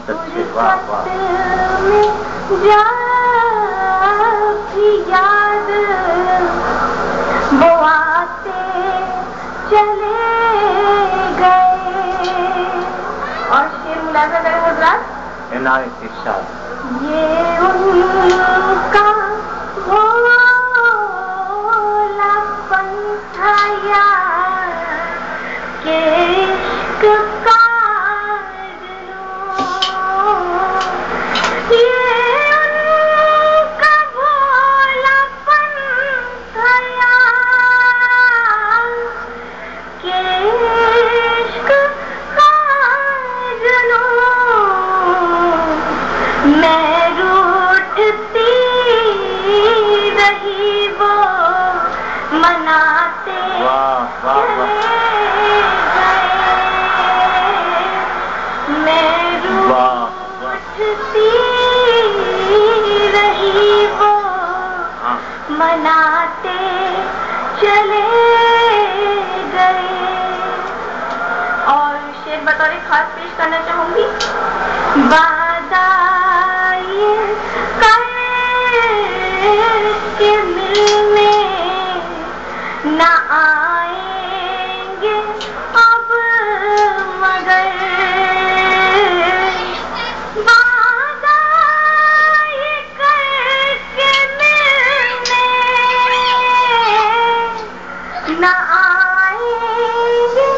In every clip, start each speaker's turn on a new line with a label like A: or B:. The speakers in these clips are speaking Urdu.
A: بہت اچھے، واہ واہ.
B: یاد وہ آتے چلے گئے. اور شعر ملاحظہ کریں حضرات.
A: عنایت ارشاد.
B: یہ ان کا بھولاپن تھا یار کہ عشق کا جنون. یہ ان کا بھولاپن تھا یار کہ عشق کا جنون. میں روٹھتی رہی وہ مناتے چلے گئے. میں روٹھتی رہی وہ مناتے چلے گئے. اور شعر بطور خاص پیش کرنا چاہوں گی. بادائے کے ملنے نہ آئیں گے اب مگر. بادائے کے ملنے نہ آئیں گے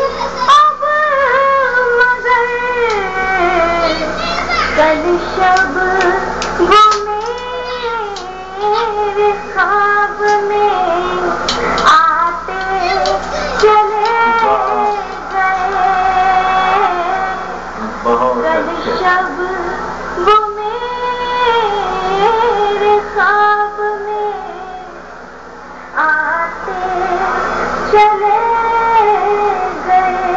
B: اب مگر. کل شب وہ میرے خواب میں آتے چلے گئے. کل شب وہ میرے خواب میں آتے چلے گئے.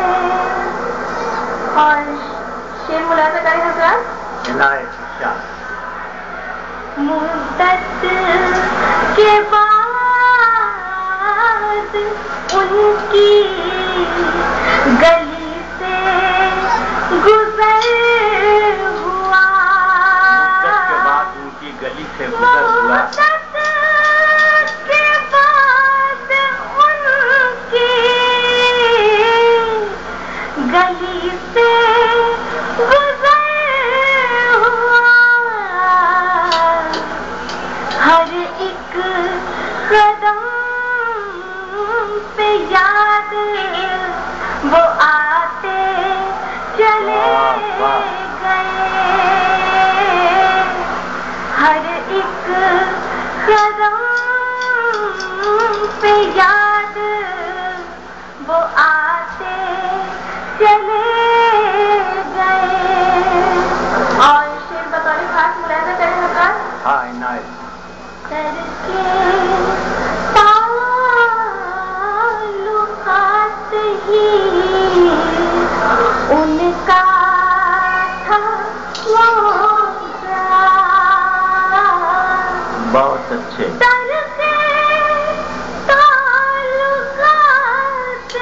B: اور شعر ملاحظہ کریں حضرات.
A: عنایت ارشاد.
B: مدت کے بعد ان کی گلی سے گزر ہوا.
A: مدت کے بعد ان کی گلی سے گزر ہوا.
B: مدت کے بعد ان کی گلی سے گزر ہوا. ہر ایک قدم پہ یاد وہ آتے چلے گئے. ہر ایک قدم پہ یاد وہ آتے چلے گئے. اور شعر بطور خاص ملاحظہ کریں حضرات.
A: ہاں عنایت.
B: کر کے تعلقات ہی ان کا تھا
A: بہت اچھے.
B: کر کے تعلقات ہی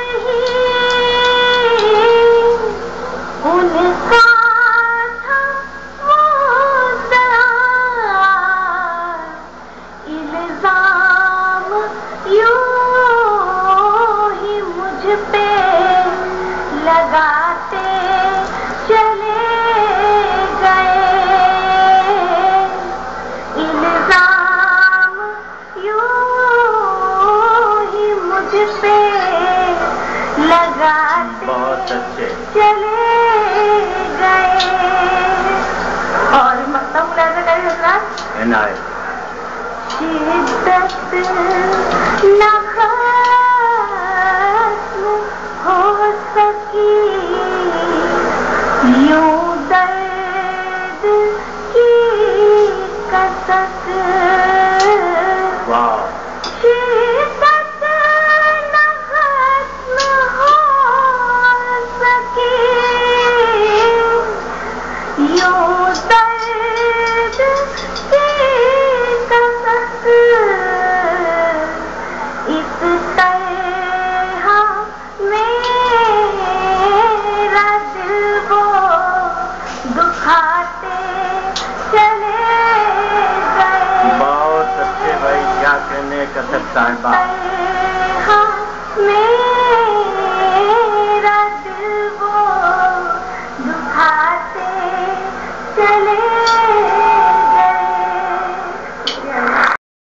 B: ان کا تھا الزام یوں ہی مجھ پہ لگاتے چلے گئے. الزام یوں ہی مجھ پہ لگاتے
A: بہت اچھے.
B: چلے گئے. اور مقطع ملاحظہ کریں حضرات.
A: عنایت.
B: شدت نہ ختم ہو سکی یوں درد کی کثرت.
A: واہ.
B: شدت نہ ختم ہو سکی یوں درد کی کثرت. اس طرح میرا دل وہ دکھاتا
A: کہنے کتب صاحبہ
B: میں